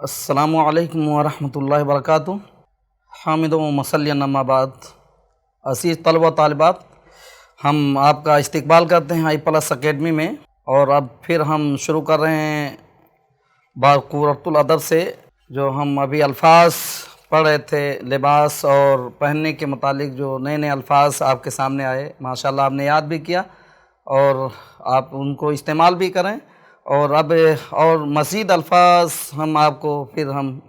السلام علیکم ورحمۃ اللہ وبرکاتہ۔ حامد و مسلم اما بعد، عزیز طلبہ و طالبات، ہم آپ کا استقبال کرتے ہیں i+ اکیڈمی میں، اور اب پھر ہم شروع کر رہے ہیں باقورۃ الادب سے، جو ہم ابھی الفاظ پڑھ رہے تھے لباس اور پہننے کے متعلق، جو نئے نئے الفاظ آپ کے سامنے آئے، ماشاءاللہ آپ نے یاد بھی کیا اور آپ ان کو استعمال بھی کریں، اور اب اور مزید الفاظ ہم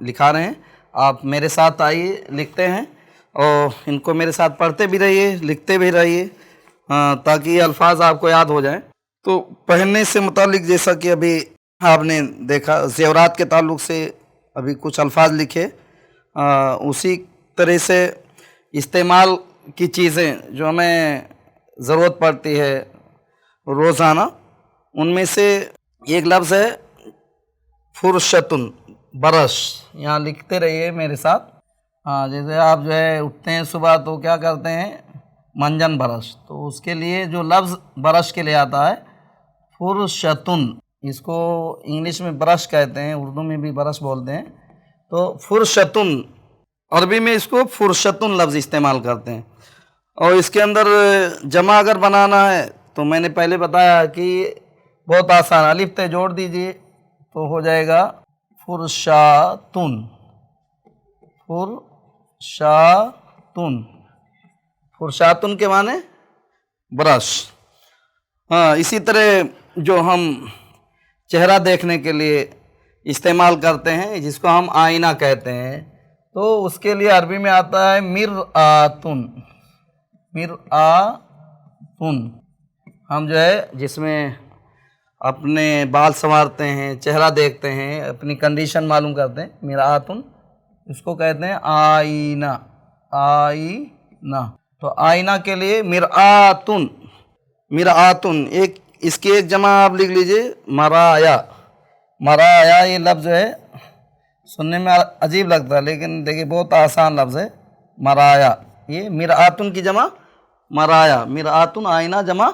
لکھا رہے ہیں۔ آپ میرے ساتھ آئیے، لکھتے ہیں، اور ان کو میرے ساتھ پڑھتے بھی رہیے، لکھتے بھی رہیے، تاکہ یہ الفاظ آپ کو یاد ہو جائیں۔ تو پہننے سے متعلق جیسا کہ ابھی آپ نے دیکھا، زیورات کے تعلق سے ابھی کچھ الفاظ لکھے، اسی طرح سے استعمال کی چیزیں جو ہمیں ضرورت پڑتی ہے روزانہ، ان میں سے ایک لفظ ہے فرشتن، برش۔ یہاں لکھتے رہیے میرے ساتھ۔ جیسے آپ جو ہے اٹھتے ہیں صبح تو کیا کرتے ہیں؟ منجن برش، تو اس کے لیے جو لفظ برش کے لیے آتا ہے فرشتن، اس کو انگلش میں برش کہتے ہیں، اردو میں بھی برش بولتے ہیں، تو فرشتن، عربی میں اس کو فرشتن لفظ استعمال کرتے ہیں۔ اور اس کے اندر جمع اگر بنانا ہے تو میں نے پہلے بتایا کہ بہت آسان، الف تے جوڑ دیجئے تو ہو جائے گا فرشاتن، فرشاتن، فرشاتن کے معنی برش۔ اسی طرح جو ہم چہرہ دیکھنے کے لیے استعمال کرتے ہیں، جس کو ہم آئینہ کہتے ہیں، تو اس کے لیے عربی میں آتا ہے مرآتن، مرآتن۔ ہم جو ہے جس میں اپنے بال سنوارتے ہیں، چہرہ دیکھتے ہیں، اپنی کنڈیشن معلوم کرتے ہیں، مرآتن، اس کو کہتے ہیں آئینہ، آئینہ۔ تو آئینہ کے لیے مرآتن، مرآتن، اس کی ایک جمع آپ لکھ لیجئے مرایا۔ مرایا یہ لفظ جو ہے سننے میں عجیب لگتا ہے، لیکن دیکھیے بہت آسان لفظ ہے مرایا۔ یہ مرآتن کی جمع مرایا، مرآتن آئینہ جمع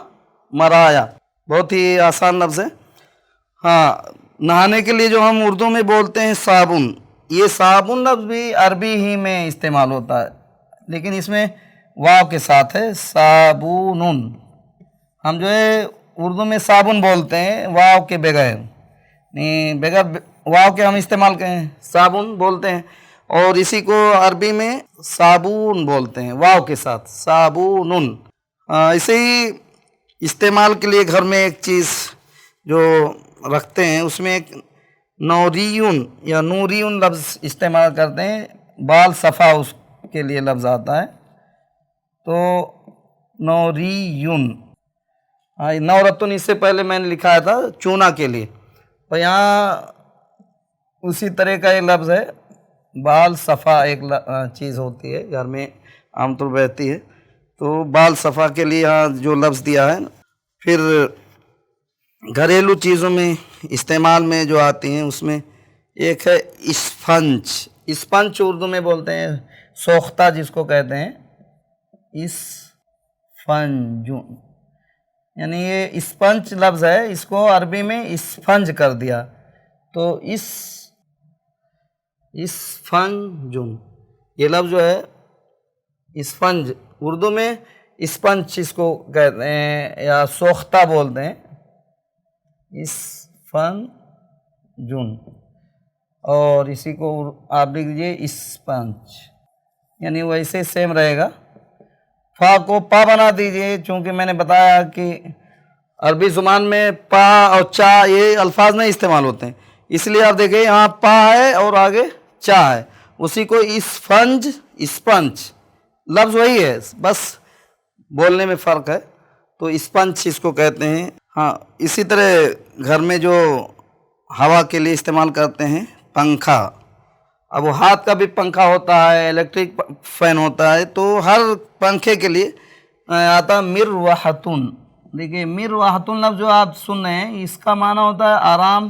مرایا، بہت ہی آسان لفظ ہے۔ نہانے کے لیے جو ہم اردو میں بولتے ہیں صابن، یہ صابن لفظ بھی عربی ہی میں استعمال ہوتا ہے، لیکن اس میں واو کے ساتھ ہے، صابون۔ ہم جو ہے اردو میں صابن بولتے ہیں واو کے بغیر، بغیر واو کے ہم استعمال کریں صابن بولتے ہیں، اور اسی کو عربی میں صابون بولتے ہیں واو کے ساتھ، صابون۔ اسے ہی استعمال کے لیے گھر میں ایک چیز جو رکھتے ہیں، اس میں ایک نوریون یا نوریون لفظ استعمال کرتے ہیں، بال صفا اس کے لیے لفظ آتا ہے، تو نوریون۔ نورتن اس سے پہلے میں نے لکھایا تھا چونا کے لیے، اور یہاں اسی طرح کا یہ لفظ ہے، بال صفا ایک چیز ہوتی ہے گھر میں عام طور پہ رہتی ہے، تو بال صفا کے لیے یہاں جو لفظ دیا ہے۔ پھر گھریلو چیزوں میں استعمال میں جو آتی ہیں، اس میں ایک ہے اسفنج۔ اسفنج اردو میں بولتے ہیں سوختہ، جس کو کہتے ہیں اسفنج، یعنی یہ اسفنج لفظ ہے، اس کو عربی میں اسفنج کر دیا، تو اسفنجن، یہ لفظ جو ہے اسفنج، اردو میں اسپنج اس کو کہتے ہیں، یا سوختہ بولتے ہیں، اسفنجن، اور اسی کو آپ لکھ دیجیے اسپنج، یعنی ویسے سیم رہے گا۔ فا کو پا بنا دیجیے، چونکہ میں نے بتایا کہ عربی زبان میں پا اور چا یہ الفاظ نہیں استعمال ہوتے ہیں، اس لیے آپ دیکھیں یہاں پا ہے اور آگے چا ہے، اسی کو اسفنج، اسپنج لفظ وہی ہے، بس بولنے میں فرق ہے، تو اسپنج اس کو کہتے ہیں۔ اسی طرح گھر میں جو ہوا کے لیے استعمال کرتے ہیں پنکھا، اب وہ ہاتھ کا بھی پنکھا ہوتا ہے، الیکٹرک فین ہوتا ہے، تو ہر پنکھے کے لیے آتا مروحتن۔ دیکھیے مروحتن لفظ جو آپ سن رہے ہیں، اس کا معنی ہوتا ہے آرام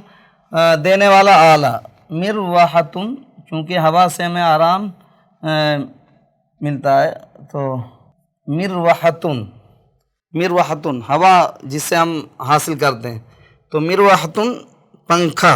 دینے والا آلہ، مروحتن، چونکہ ہوا سے ہمیں آرام ملتا ہے، تو مروحتن، مروحتن ہوا جس سے ہم حاصل کرتے ہیں، تو مروحتن پنکھا،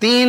3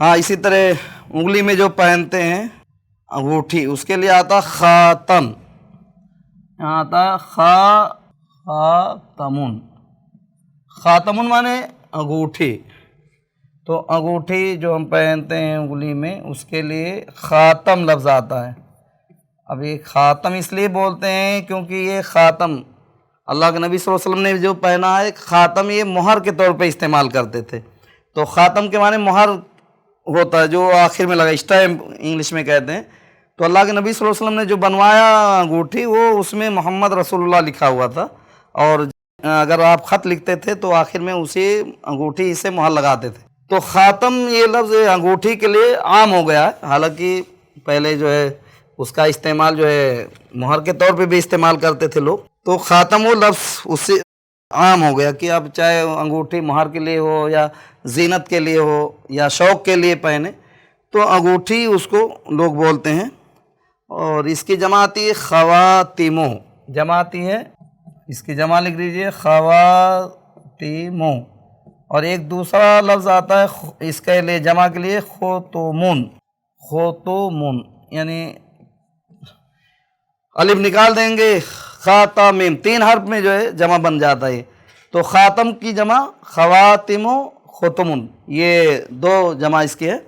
ہاں اسی طرح انگلی میں جو پہنتے ہیں انگوٹھی، اس کے لیے آتا خاتم، یہاں آتا خاتمن، خاتمن مانے انگوٹھی، تو انگوٹھی جو ہم پہنتے ہیں انگلی میں اس کے لیے خاتم لفظ آتا ہے۔ اب یہ خاتم اس لیے بولتے ہیں کیونکہ یہ خاتم اللہ کے نبی صلی اللہ علیہ وسلم نے جو پہنا ہے خاتم، یہ مہر کے طور پہ استعمال کرتے تھے، تو خاتم کے معنی مہر ہوتا ہے جو آخر میں لگا، اسٹیمپ انگلش میں کہتے ہیں۔ تو اللہ کے نبی صلی اللہ علیہ وسلم نے جو بنوایا انگوٹھی، وہ اس میں محمد رسول اللہ لکھا ہوا تھا، اور اگر آپ خط لکھتے تھے تو آخر میں اسی انگوٹھی سے مہر لگاتے تھے۔ تو خاتم یہ لفظ انگوٹھی کے لیے عام ہو گیا ہے، حالانکہ پہلے جو ہے اس کا استعمال جو ہے مہر کے طور پہ بھی استعمال کرتے تھے لوگ، تو خاتم وہ لفظ اس سے عام ہو گیا کہ اب چاہے انگوٹھی مہر کے لیے ہو یا زینت کے لیے ہو یا شوق کے لیے پہنے، تو انگوٹھی اس کو لوگ بولتے ہیں۔ اور اس کی جمع آتی ہے خواتیمو، جمع آتی ہے، اس کی جمع لکھ لیجیے خواتیمو، اور ایک دوسرا لفظ آتا ہے اس کے لیے جمع کے لیے خوتومن، خوتومن یعنی الف نکال دیں گے خاتمیم، 3 حرف میں جو ہے جمع بن جاتا ہے، تو خاتم کی جمع خواتم و ختمن، یہ 2 جمع اس کی ہے۔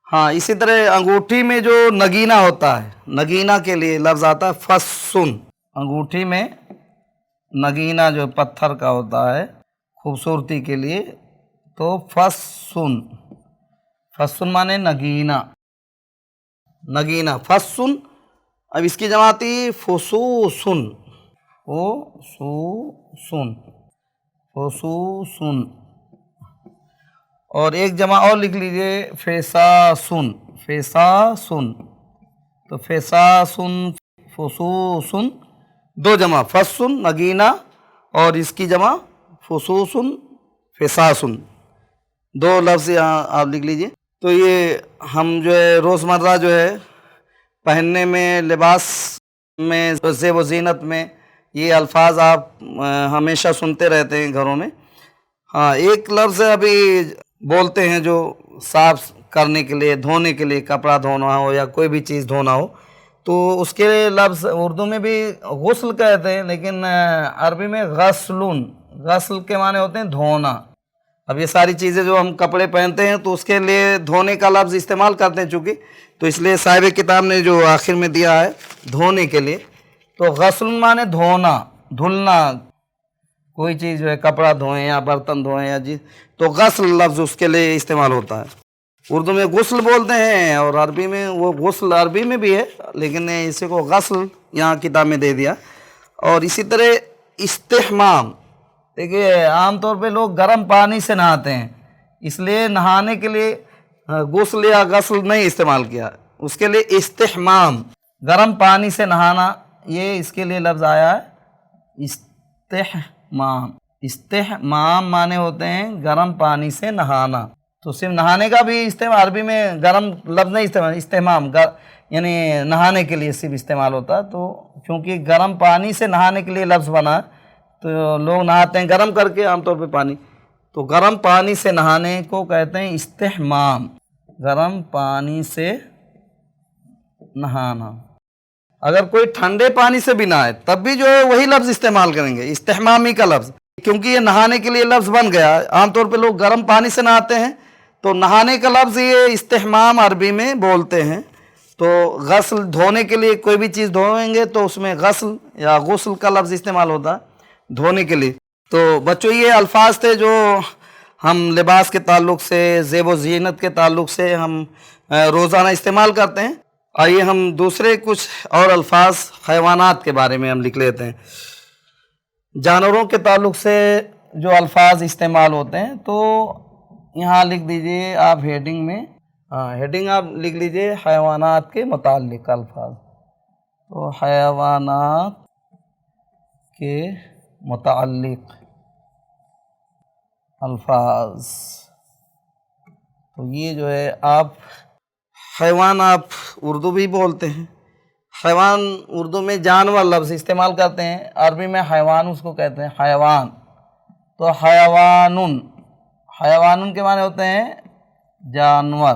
ہاں اسی طرح انگوٹھی میں جو نگینہ ہوتا ہے، نگینہ کے لیے لفظ آتا ہے فسن، انگوٹھی میں نگینہ جو پتھر کا ہوتا ہے خوبصورتی کے لیے، تو فسن، فسن مانے نگینہ، نگینہ فسن۔ اب اس کی جمع آتی ہے فسوسن، فسوسن، فسوسن، اور ایک جمع اور لکھ لیجئے فساسن، فساسن، تو فساسن، فسوسن، 2 جمع، فسن نگینہ اور اس کی جمع فسوسن، فساسن، 2 لفظ یہاں آپ لکھ لیجئے۔ تو یہ ہم جو ہے روزمرہ جو ہے پہننے میں، لباس میں، زیب و زینت میں، یہ الفاظ آپ ہمیشہ سنتے رہتے ہیں گھروں میں۔ ہاں ایک لفظ ابھی بولتے ہیں جو صاف کرنے کے لیے، دھونے کے لیے، کپڑا دھونا ہو یا کوئی بھی چیز دھونا ہو، تو اس کے لفظ اردو میں بھی غسل کہتے ہیں، لیکن عربی میں غسلن، غسل کے معنی ہوتے ہیں دھونا۔ اب یہ ساری چیزیں جو ہم کپڑے پہنتے ہیں تو اس کے لیے دھونے کا لفظ استعمال کرتے ہیں چونکہ، تو اس لیے صاحب کتاب نے جو آخر میں دیا ہے دھونے کے لیے، تو غسل مانے دھونا، دھلنا، کوئی چیز جو ہے کپڑا دھوئیں یا برتن دھوئیں یا تو غسل لفظ اس کے لیے استعمال ہوتا ہے۔ اردو میں غسل بولتے ہیں اور عربی میں، وہ غسل عربی میں بھی ہے لیکن اسی کو غسل یہاں کتاب میں دے دیا۔ اور اسی طرح استحمام، دیکھیے عام طور پہ لوگ گرم پانی سے نہاتے ہیں، اس لیے نہانے کے لیے غسل یا غسل نہیں استعمال کیا، اس کے لیے استحمام، گرم پانی سے نہانا، یہ اس کے لیے لفظ آیا ہے استحمام۔ استحمام معنی ہوتے ہیں گرم پانی سے نہانا، تو صرف نہانے کا بھی استعمال، عربی میں گرم لفظ نہیں استعمال، استحمام یعنی نہانے کے لیے صرف استعمال ہوتا ہے، تو کیونکہ گرم پانی سے نہانے کے لیے لفظ بنا تو لوگ نہاتے ہیں گرم کر کے عام طور پہ پانی، تو گرم پانی سے نہانے کو کہتے ہیں استحمام، گرم پانی سے نہانا۔ اگر کوئی ٹھنڈے پانی سے بھی نہائے تب بھی جو ہے وہی لفظ استعمال کریں گے، استحمامی کا لفظ، کیونکہ یہ نہانے کے لیے لفظ بن گیا۔ عام طور پہ لوگ گرم پانی سے نہاتے ہیں تو نہانے کا لفظ یہ استحمام عربی میں بولتے ہیں۔ تو غسل دھونے کے لیے کوئی بھی چیز دھوئیں گے تو اس میں غسل یا غسل کا لفظ استعمال ہوتا ہے دھونے کے لیے۔ تو بچوں یہ الفاظ تھے جو ہم لباس کے تعلق سے، زیب و زینت کے تعلق سے ہم روزانہ استعمال کرتے ہیں۔ آئیے ہم دوسرے کچھ اور الفاظ حیوانات کے بارے میں ہم لکھ لیتے ہیں۔ جانوروں کے تعلق سے جو الفاظ استعمال ہوتے ہیں تو یہاں لکھ دیجئے آپ ہیڈنگ میں، ہیڈنگ آپ لکھ لیجئے حیوانات کے متعلق الفاظ، تو حیوانات کے متعلق الفاظ، تو یہ جو ہے آپ حیوان آپ اردو بھی بولتے ہیں، حیوان اردو میں جانور لفظ استعمال کرتے ہیں، عربی میں حیوان اس کو کہتے ہیں حیوان، تو حیوانن، حیوانن کے معنی ہوتے ہیں جانور۔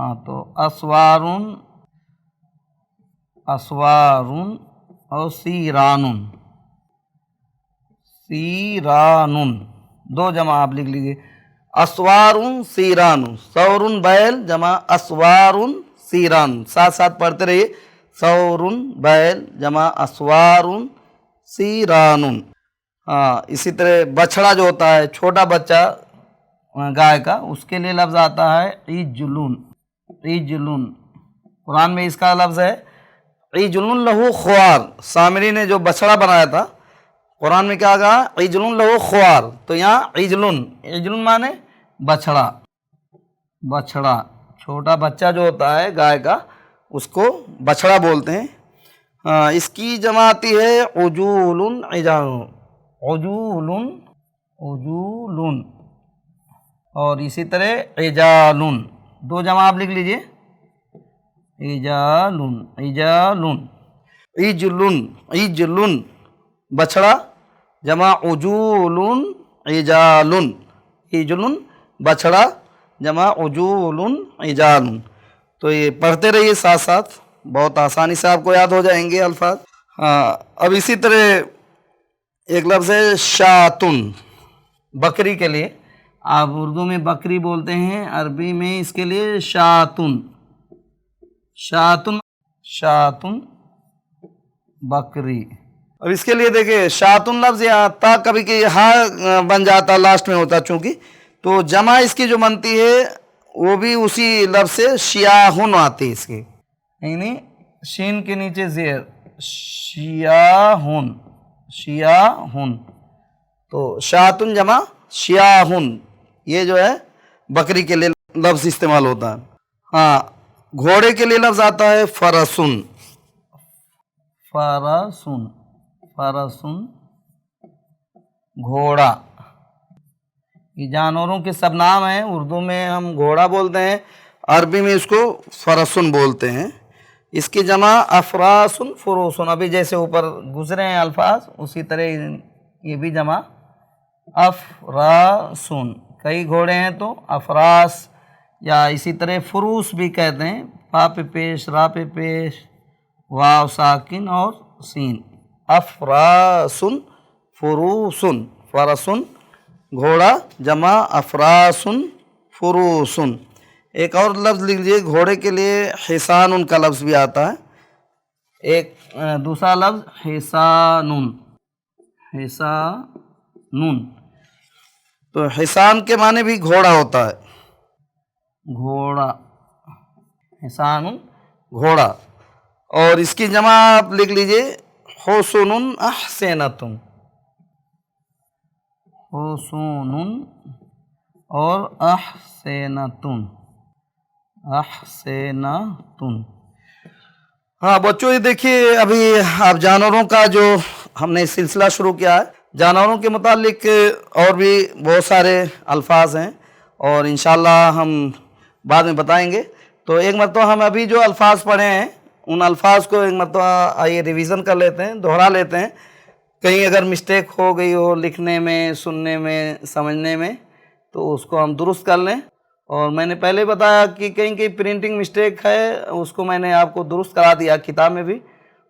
ہاں تو اسوارن، اسوارن اور سیرانن، سیرانن دو جمع آپ لکھ لیجیے، اسوارن سیرانن، سورن بیل جمع اسوارن سیرانن، ساتھ ساتھ پڑھتے رہیے، سورن بیل جمع اسوارن سیرانن۔ ہاں اسی طرح بچھڑا جو ہوتا ہے چھوٹا بچہ گائے کا، اس کے لیے لفظ آتا ہے عجلن، عجلن، قرآن میں اس کا لفظ ہے عجلن لہو خوار۔ سامری نے جو بچھڑا بنایا تھا قرآن میں کیا کہا؟ عجلن لہو خوار، تو یہاں عجلن، عجلن مانے بچھڑا، بچھڑا چھوٹا بچہ جو ہوتا ہے گائے کا اس کو بچھڑا بولتے ہیں۔ ہاں اس کی جمع آتی ہے عجول، عجال، عجول، عجول، اور اسی طرح عجال، دو جمع آپ لکھ لیجئے، عجال، عجال، عجل، عجل بچھڑا جمع عجول، عجال، عجل بچھڑا جمع عجول، عجال۔ تو یہ پڑھتے رہیے ساتھ ساتھ، بہت آسانی سے آپ کو یاد ہو جائیں گے الفاظ۔ ہاں اب اسی طرح ایک لفظ ہے شاتن، بکری کے لیے، آپ اردو میں بکری بولتے ہیں، عربی میں اس کے لیے شاتن، شاتن، شاتن بکری۔ اب اس کے لیے دیکھیں شاتن لفظ یہاں تا کبھی کہ ہاں بن جاتا لاسٹ میں ہوتا چونکہ، تو جمع اس کی جو بنتی ہے وہ بھی اسی لفظ سے شیاہن آتی ہے اس کی، یعنی شین کے نیچے زیر، شیاہن، شیاہن، تو شاتن جمع شیاہن، یہ جو ہے بکری کے لیے لفظ استعمال ہوتا ہے۔ ہاں گھوڑے کے لیے لفظ آتا ہے فرسن، فرسن، فرسن گھوڑا، یہ جانوروں کے سب نام ہیں، اردو میں ہم گھوڑا بولتے ہیں، عربی میں اس کو فرسن بولتے ہیں۔ اس کی جمع افراسن، فروسن، ابھی جیسے اوپر گزرے ہیں الفاظ اسی طرح یہ بھی جمع افراسن، کئی گھوڑے ہیں تو افراس، یا اسی طرح فروس بھی کہتے ہیں، پا پہ پیش، را پہ پیش، واو ساکن اور سین، افراسن، فروسن، فرسن گھوڑا جمع افراسن، فروسن۔ ایک اور لفظ لکھ لیجیے گھوڑے کے لیے حصان کا لفظ بھی آتا ہے، ایک دوسرا لفظ حصان، حصان، تو حصان کے معنی بھی گھوڑا ہوتا ہے، گھوڑا، حصان گھوڑا، اور اس کی جمع آپ لکھ لیجئے حسن احسنۃ، حسن اور احسنۃ، احسنۃ۔ ہاں بچوں یہ دیکھیے ابھی آپ جانوروں کا جو ہم نے سلسلہ شروع کیا ہے، جانوروں کے متعلق اور بھی بہت سارے الفاظ ہیں اور انشاءاللہ ہم بعد میں بتائیں گے۔ تو ایک مرتبہ ہم ابھی جو الفاظ پڑھے ہیں ان الفاظ کو ایک مرتبہ آئیے ریویژن کر لیتے ہیں، دہرا لیتے ہیں، کہیں اگر مسٹیک ہو گئی ہو لکھنے میں، سننے میں، سمجھنے میں تو اس کو ہم درست کر لیں۔ اور میں نے پہلے بتایا کہ کہیں پرنٹنگ مسٹیک ہے، اس کو میں نے آپ کو درست کرا دیا کتاب میں بھی،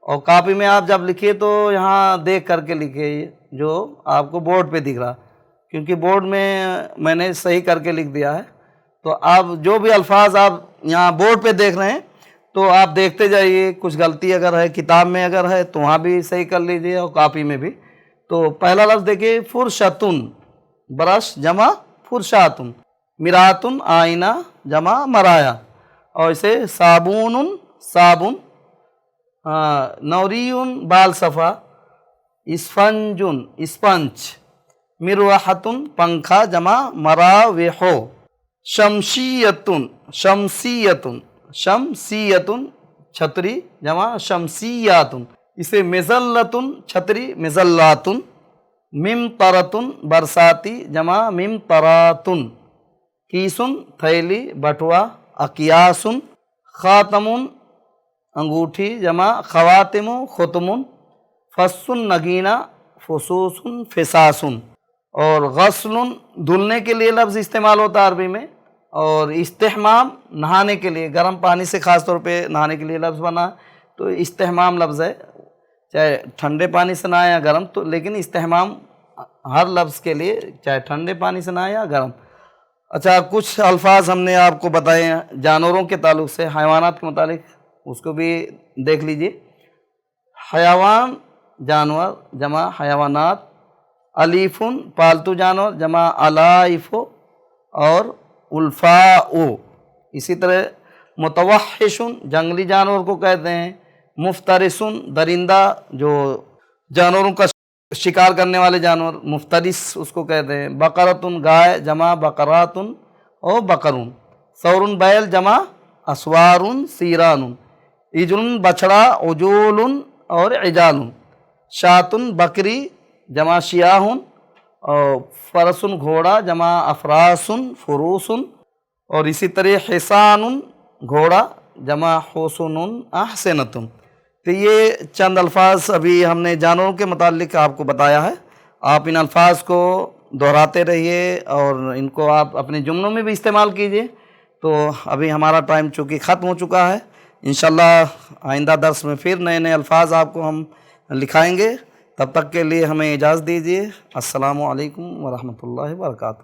اور کاپی میں آپ جب لکھیے تو یہاں دیکھ کر کے لکھیے جو آپ کو بورڈ پہ دکھ رہا، کیونکہ بورڈ میں نے صحیح کر کے لکھ دیا ہے۔ تو آپ جو بھی الفاظ آپ یہاں بورڈ پہ دیکھ رہے ہیں تو آپ دیکھتے جائیے، کچھ غلطی اگر ہے کتاب میں اگر ہے تو وہاں بھی صحیح کر لیجیے اور کاپی میں بھی۔ تو پہلا لفظ دیکھیے فرشتن، برش جمع فرشاتن، مراتن آئینہ جمع مرایا، اور اسے صابون، صابن، نوریون بال صفا، اسفنجن اسپنج، مروحتن پنکھا جمع مراوحو، شمشیتن، شمسیتن، شمسیتن چھتری جمع شمسیاتن، اسے مزلتن چھتری مزلاتن، ممطرتن برساتی جمع ممطراتن، کیسن تھیلی بٹوا، اکیاسن، خاتمن انگوٹھی جمع خواتم ختمن، فسن نگینہ فسوسن فساسن، اور غسل دھلنے کے لیے لفظ استعمال ہوتا ہے عربی میں، اور استحمام نہانے کے لیے، گرم پانی سے خاص طور پہ نہانے کے لیے لفظ بنا، تو استحمام لفظ ہے، چاہے ٹھنڈے پانی سے نہائے یا گرم، تو لیکن استحمام ہر لفظ کے لیے چاہے ٹھنڈے پانی سے نہائے یا گرم۔ اچھا، کچھ الفاظ ہم نے آپ کو بتائے ہیں جانوروں کے تعلق سے، حیوانات کے متعلق، اس کو بھی دیکھ لیجئے۔ حیوان جانور جمع حیوانات، الیفن پالتو جانور جمع الائف، اور الفاء، اسی طرح متوحشن جنگلی جانور کو کہتے ہیں، مفترسن درندہ جو جانوروں کا شکار کرنے والے جانور، مفترس اس کو کہتے ہیں، بقرتن گائے جمع بقراتن اور بقرون، ثورن بیل جمع اسوارن سیرانن، عجلن بچڑا عجولن اور عجالن، شاتن بکری جمع شیاہن، اور فرسن گھوڑا جمع افراسن فروسن، اور اسی طرح حصان گھوڑا جمع حسن احسنتن۔ تو یہ چند الفاظ ابھی ہم نے جانوروں کے متعلق آپ کو بتایا ہے، آپ ان الفاظ کو دہراتے رہیے اور ان کو آپ اپنے جملوں میں بھی استعمال کیجئے۔ تو ابھی ہمارا ٹائم چونکہ ختم ہو چکا ہے، انشاءاللہ آئندہ درس میں پھر نئے نئے الفاظ آپ کو ہم لکھائیں گے، تب تک کے لیے ہمیں اجازت دیجیے۔ السلام علیکم ورحمۃ اللہ وبرکاتہ۔